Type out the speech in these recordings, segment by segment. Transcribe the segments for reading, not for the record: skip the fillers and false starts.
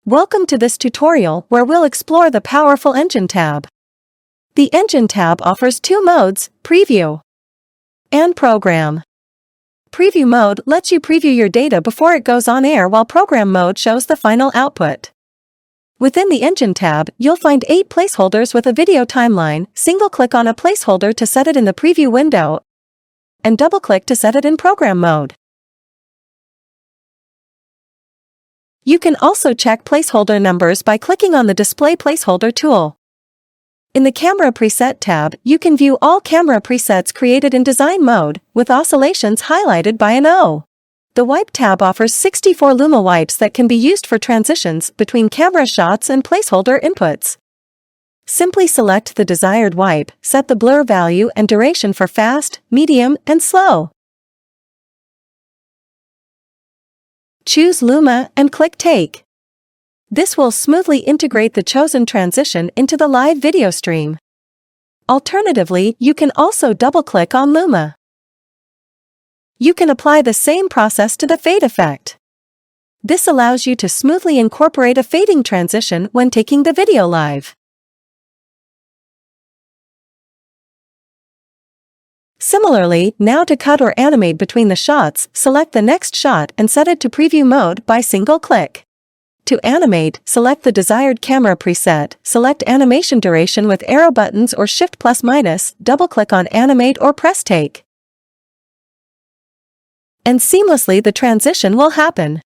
Welcome to this tutorial where we'll explore the powerful Engine tab. The Engine tab offers two modes, Preview and Program. Preview mode lets you preview your data before it goes on air, while Program mode shows the final output. Within the Engine tab, you'll find 8 placeholders with a video timeline. Single-click on a placeholder to set it in the preview window, and double-click to set it in Program mode. You can also check placeholder numbers by clicking on the Display Placeholder tool. In the Camera Preset tab, you can view all camera presets created in design mode, with oscillations highlighted by an O. The Wipe tab offers 64 Luma wipes that can be used for transitions between camera shots and placeholder inputs. Simply select the desired wipe, set the blur value and duration for fast, medium, and slow. Choose Luma and click Take. This will smoothly integrate the chosen transition into the live video stream. Alternatively, you can also double-click on Luma. You can apply the same process to the fade effect. This allows you to smoothly incorporate a fading transition when taking the video live. Similarly, now to cut or animate between the shots, select the next shot and set it to preview mode by single-click. To animate, select the desired camera preset, select animation duration with arrow buttons or Shift +-, double-click on Animate or press Take. And seamlessly the transition will happen.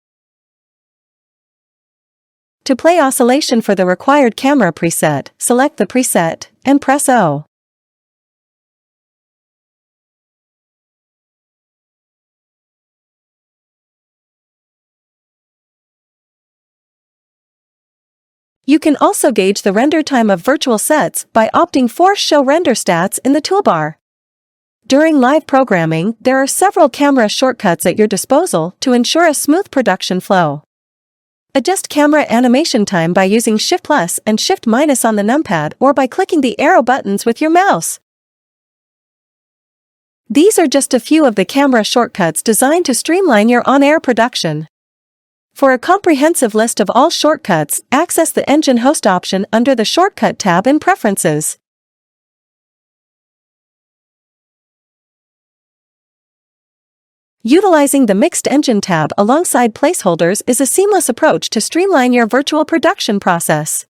To play oscillation for the required camera preset, select the preset and press O. You can also gauge the render time of virtual sets by opting for Show Render Stats in the toolbar. During live programming, there are several camera shortcuts at your disposal to ensure a smooth production flow. Adjust camera animation time by using Shift+ and Shift- on the numpad or by clicking the arrow buttons with your mouse. These are just a few of the camera shortcuts designed to streamline your on-air production. For a comprehensive list of all shortcuts, access the Engine Host option under the Shortcut tab in Preferences. Utilizing the Mixed Engine tab alongside placeholders is a seamless approach to streamline your virtual production process.